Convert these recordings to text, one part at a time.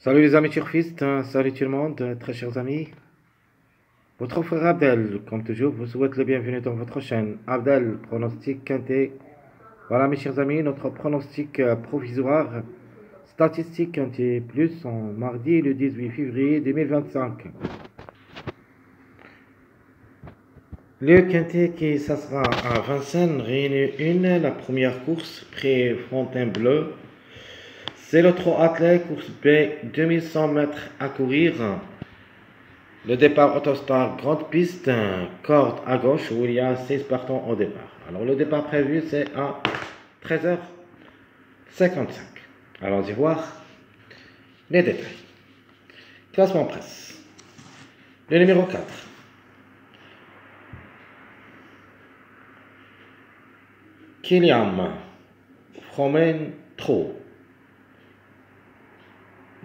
Salut les amis turfistes, salut tout le monde, très chers amis. Votre frère Abdel, comme toujours, vous souhaite le bienvenu dans votre chaîne. Abdel, pronostic quintet. Voilà mes chers amis, notre pronostic provisoire statistique quintet plus en mardi le 18 février 2025. Le quintet qui ça sera à Vincennes, réunion 1, la première course, près Fontainebleau. C'est le trot attelé, course B, 2100 mètres à courir. Le départ Autostar Grande Piste, corde à gauche où il y a 6 partants au départ. Alors le départ prévu c'est à 13h55. Allons-y voir les détails. Classement presse. Le numéro 4. Kylian Fromen Tro.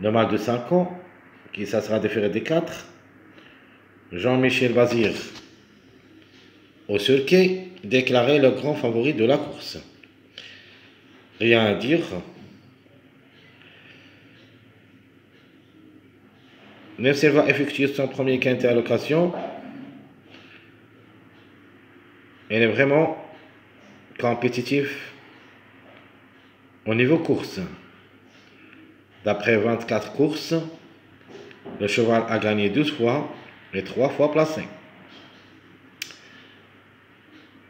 Le mâle de 5 ans, qui ça sera déféré des 4. Jean-Michel Bazir au sulky, déclaré le grand favori de la course. Rien à dire. Nefsel va effectuer son premier quintet à l'occasion. Il est vraiment compétitif au niveau course. D'après 24 courses, le cheval a gagné 12 fois et 3 fois placé.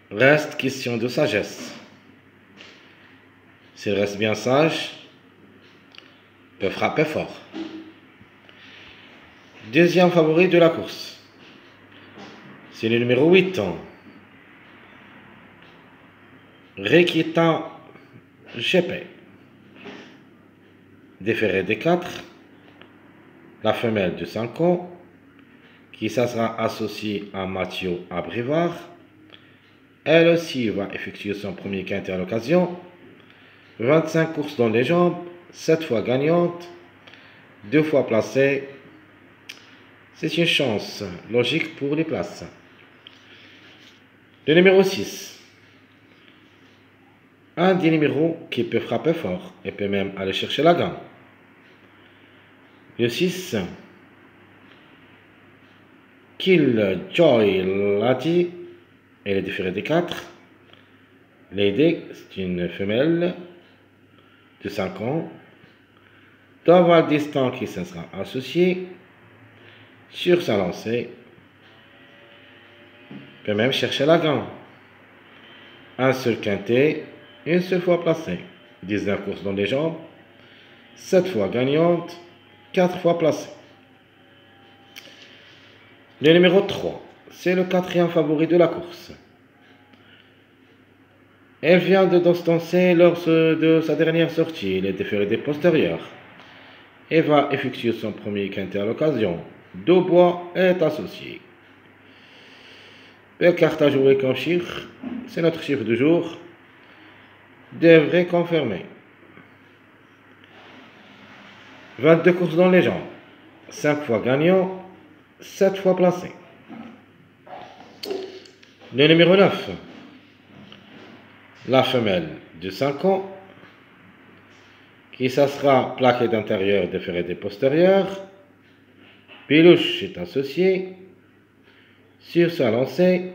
Reste question de sagesse. S'il reste bien sage, peut frapper fort. Deuxième favori de la course, c'est le numéro 8. Rikita GP. Déféré des 4. La femelle de 5 ans, qui ça sera associée à Mathieu Abrivard. Elle aussi va effectuer son premier quintet à l'occasion. 25 courses dans les jambes, 7 fois gagnante, 2 fois placée. C'est une chance logique pour les places. Le numéro 6. Un des numéros qui peut frapper fort et peut même aller chercher la gagne. Le 6. Killjoy Lati. Elle est différée des 4. Lady, c'est une femelle de 5 ans. Doval Distant qui se sera associé. Sur sa lancée. Peut même chercher la gagne. Un seul quintet, une seule fois placé. 19 courses dans les jambes. 7 fois gagnante. 4 fois placée. Le numéro 3, c'est le quatrième favori de la course. Elle vient de distancer lors de sa dernière sortie, il est déféré des postérieurs. Et va effectuer son premier quintet à l'occasion. Daubois est associé. Belle carte à jouer comme chiffre, c'est notre chiffre du jour. Devrait confirmer. 22 courses dans les jambes, 5 fois gagnant, 7 fois placé. Le numéro 9. La femelle de 5 ans, qui ça sera plaquée d'intérieur déféré des postérieurs. Pilouche est associé. Sur sa lancée,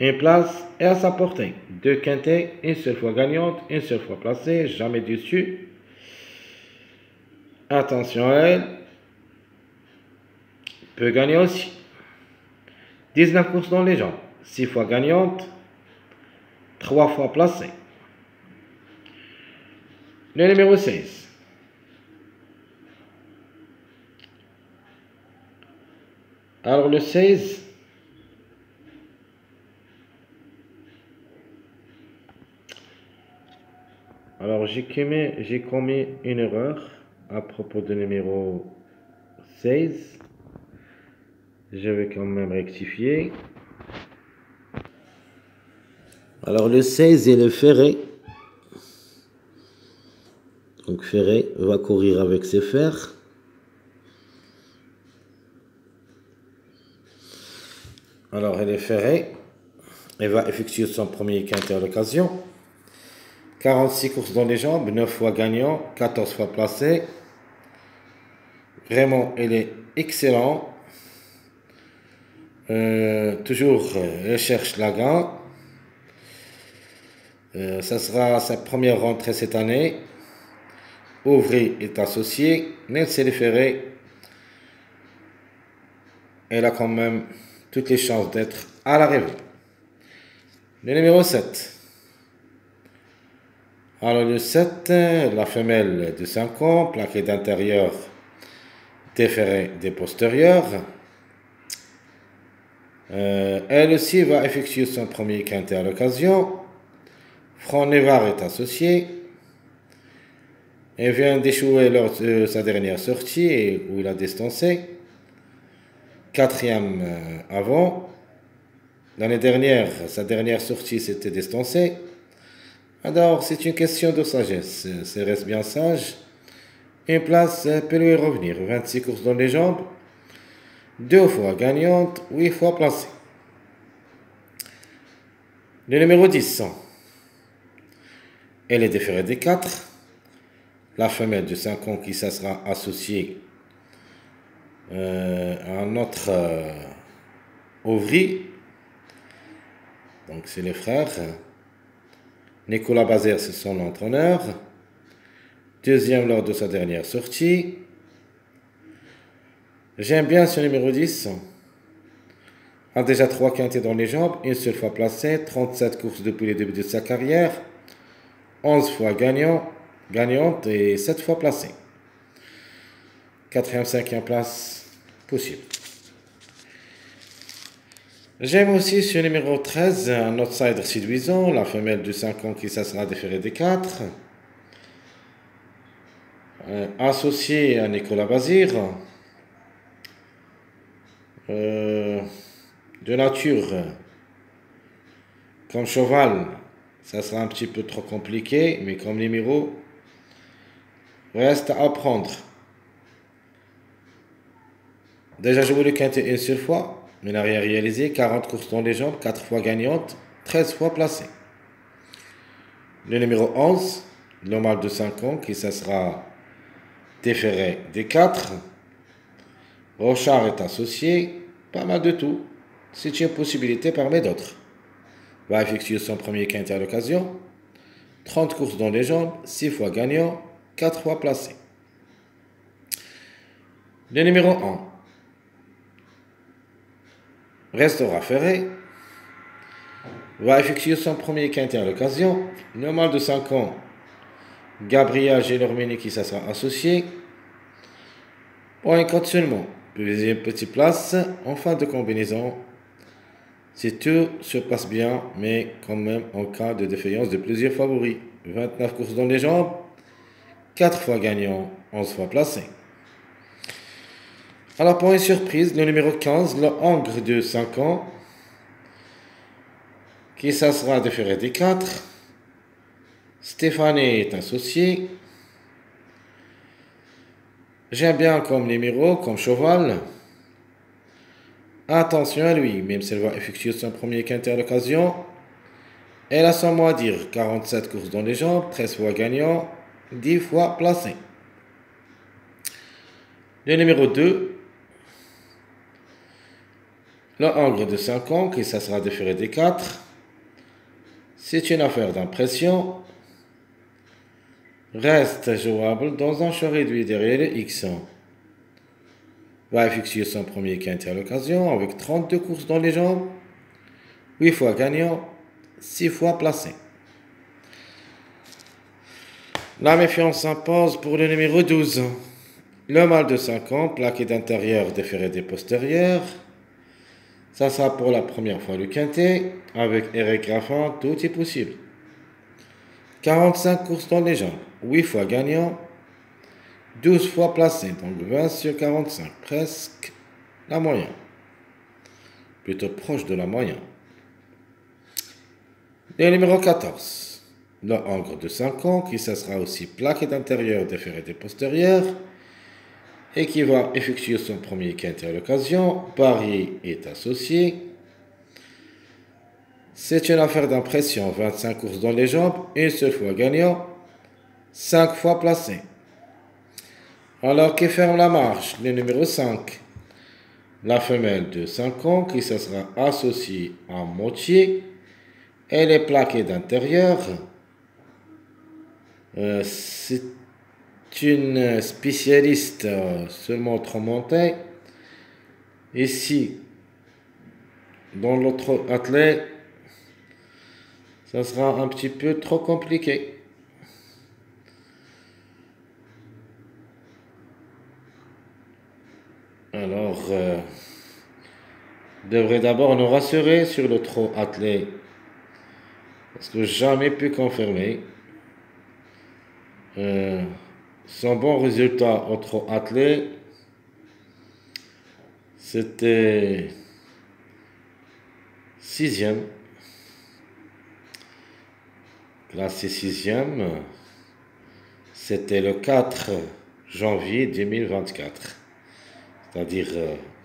une place est à sa portée. 2 quintets, une seule fois gagnante, une seule fois placée, jamais dessus. Attention à elle. Peut gagner aussi. 19 courses dans les jambes, 6 fois gagnante, 3 fois placée. Le numéro 16. Alors le 16, alors j'ai commis une erreur à propos du numéro 16. Je vais quand même rectifier. Alors le 16 est le ferré. Donc ferré va courir avec ses fers. Alors elle est ferrée. Elle va effectuer son premier quintet à l'occasion. 46 courses dans les jambes, 9 fois gagnant, 14 fois placé. Vraiment, il est excellent. Toujours recherche la gain. Ça sera sa première rentrée cette année. Ouvry est associé. Nancy Ferré, elle a quand même toutes les chances d'être à l'arrivée. Le numéro 7. Alors le 7, la femelle de 5 ans, plaquée d'intérieur, déférée des postérieurs. Elle aussi va effectuer son premier quintet à l'occasion. Franck Nevar est associé. Elle vient d'échouer lors de sa dernière sortie où il a distancé. Quatrième avant. L'année dernière, sa dernière sortie s'était distancée. Alors, c'est une question de sagesse. C'est reste bien sage. Une place peut lui revenir. 26 courses dans les jambes. 2 fois gagnante, 8 fois placée. Le numéro 10. Elle est déférée des 4. La femelle de 5 ans qui ça sera associée à notre Ouvry. Donc c'est les frères. Nicolas Bazère, c'est son entraîneur. Deuxième lors de sa dernière sortie. J'aime bien ce numéro 10. A déjà 3 quintets dans les jambes, une seule fois placé, 37 courses depuis le début de sa carrière, 11 fois gagnante et 7 fois placée. 4e, 5e place possible. J'aime aussi ce numéro 13, un outsider séduisant, la femelle de 5 ans qui ça sera déférée des 4. Associé à Nicolas Bazir. De nature, comme cheval, ça sera un petit peu trop compliqué, mais comme numéro, reste à apprendre. Déjà joué le quintet une seule fois, mais n'a rien réalisé. 40 courses dans les jambes, 4 fois gagnante, 13 fois placée. Le numéro 11, le mâle de 5 ans, qui ça sera déféré des 4. Rochard est associé, pas mal de tout. C'est une possibilité parmi d'autres. Va effectuer son premier quintet à l'occasion. 30 courses dans les jambes, 6 fois gagnant, 4 fois placé. Le numéro 1. Restera Ferré. Va effectuer son premier quintet à l'occasion. Le mâle de 5 ans, Gabriel Gélormini qui ça sera associé. Pour un compte seulement. Deuxième petite place en fin de combinaison. Si tout se passe bien, mais quand même en cas de défaillance de plusieurs favoris. 29 courses dans les jambes, 4 fois gagnant, 11 fois placé. Alors pour une surprise, le numéro 15, le Angre de 5 ans, qui ça sera déféré des 4. Stéphanie est associé. J'aime bien comme numéro, comme cheval. Attention à lui, même s'il va effectuer son premier quintet à l'occasion. Elle a son mot à dire, 47 courses dans les jambes, 13 fois gagnant, 10 fois placé. Le numéro 2, le Angre de 5 ans, qui ça sera déféré des 4. C'est une affaire d'impression. Reste jouable dans un champ réduit derrière le X. Va effectuer son premier quintet à l'occasion avec 32 courses dans les jambes, 8 fois gagnant, 6 fois placé. La méfiance s'impose pour le numéro 12. Le mâle de 5 ans, plaqué d'intérieur, déféré des postérieurs. Ça sera pour la première fois le quintet. Avec Eric Raffin, tout est possible. 45 courses dans les jambes, 8 fois gagnant, 12 fois placé, donc 20 sur 45, presque la moyenne. Plutôt proche de la moyenne. Le numéro 14, le Angre de 5 ans, qui ça sera aussi plaqué d'intérieur, déféré des postérieurs, et qui va effectuer son premier quintet à l'occasion. Paris est associé. C'est une affaire d'impression, 25 courses dans les jambes, une seule fois gagnant, 5 fois placé. Alors, qui ferme la marche? Le numéro 5. La femelle de 5 ans qui se sera associée à moitié. Elle est plaquée d'intérieur. C'est une spécialiste seulement trop montée. Ici, dans l'autre athlète, ça sera un petit peu trop compliqué. Alors, devrait d'abord nous rassurer sur le trot attelé. Parce que jamais pu confirmer. Son bon résultat au trot attelé, c'était 6e. Classé 6e, c'était le 4 janvier 2024. C'est-à-dire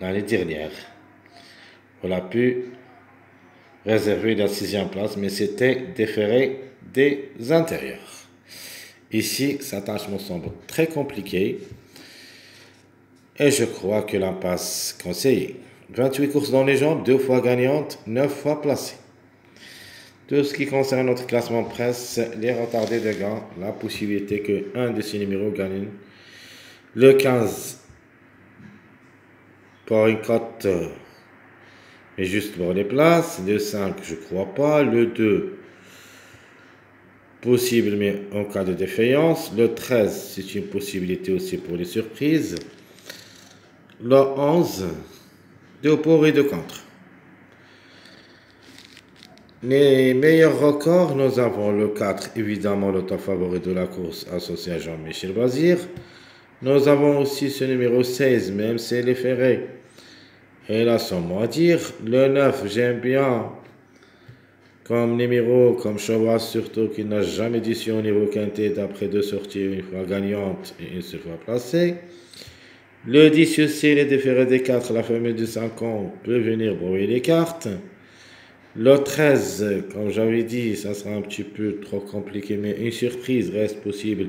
l'année dernière. On a pu réserver la 6e place, mais c'était déféré des intérieurs. Ici, cet attachement semble très compliqué. Et je crois que l'impasse conseillée. 28 courses dans les jambes, 2 fois gagnantes, 9 fois placées. Tout ce qui concerne notre classement presse, les retardés de gain, la possibilité que un de ces numéros gagne. Le 15 par une cote, mais juste pour les places. Le 5, je crois pas. Le 2, possible, mais en cas de défaillance. Le 13, c'est une possibilité aussi pour les surprises. Le 11, 2 pour et 2 contre. Les meilleurs records, nous avons le 4, évidemment le top favori de la course associé à Jean-Michel Bazir. Nous avons aussi ce numéro 16, même si elle est ferrée. Et là, sans mot à dire. Le 9, j'aime bien comme numéro, comme cheval, surtout qu'il n'a jamais déçu au niveau quintet d'après 2 sorties, une fois gagnante et une seule fois placée. Le 10 aussi, les déférés des 4, la famille de 5 ans peut venir brouiller les cartes. Le 13, comme j'avais dit, ça sera un petit peu trop compliqué, mais une surprise reste possible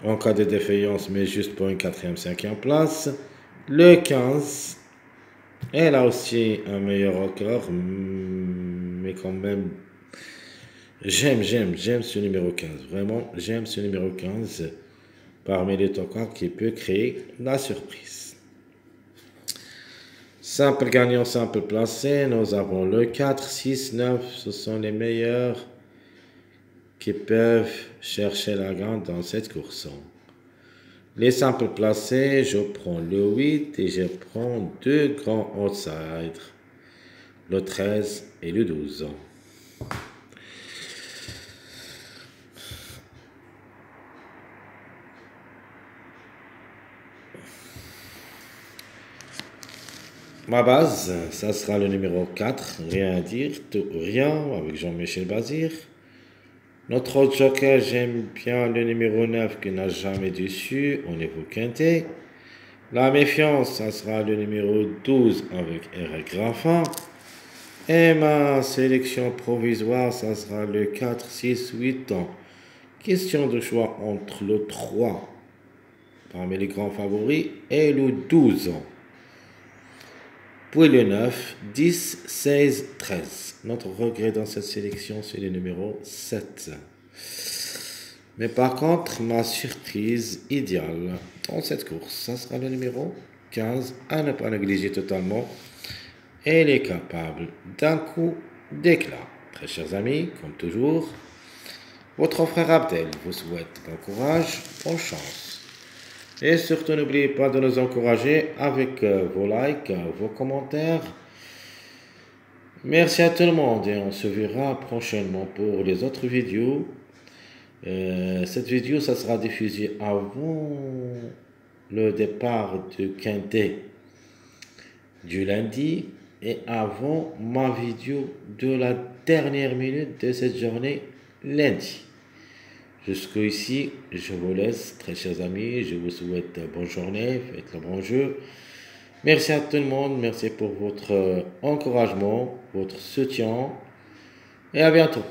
en cas de défaillance, mais juste pour une 4e, 5e place. Le 15, elle a aussi un meilleur record, mais quand même, j'aime ce numéro 15. Vraiment, j'aime ce numéro 15 parmi les tokens qui peut créer la surprise. Simple gagnant, simple placé, nous avons le 4, 6, 9, ce sont les meilleurs qui peuvent chercher la gagne dans cette course. Les simples placés, je prends le 8 et je prends 2 grands outsiders, le 13 et le 12. Ma base, ça sera le numéro 4, rien à dire, tout rien avec Jean-Michel Bazir. Notre autre joker, j'aime bien le numéro 9 qui n'a jamais déçu au niveau quintet. La méfiance, ça sera le numéro 12 avec Eric Graffin. Et ma sélection provisoire, ça sera le 4, 6, 8 ans. Question de choix entre le 3 parmi les grands favoris et le 12 ans. Puis le 9, 10, 16, 13. Notre regret dans cette sélection, c'est le numéro 7. Mais par contre, ma surprise idéale dans cette course, ça sera le numéro 15, à ne pas négliger totalement. Elle est capable d'un coup d'éclat. Très chers amis, comme toujours, votre frère Abdel vous souhaite bon courage, bonne chance. Et surtout, n'oubliez pas de nous encourager avec vos likes, vos commentaires. Merci à tout le monde et on se verra prochainement pour les autres vidéos. Cette vidéo, ça sera diffusée avant le départ de quintet du lundi et avant ma vidéo de la dernière minute de cette journée lundi. Jusqu'ici, je vous laisse, très chers amis. Je vous souhaite bonne journée, faites le bon jeu. Merci à tout le monde, merci pour votre encouragement, votre soutien et à bientôt.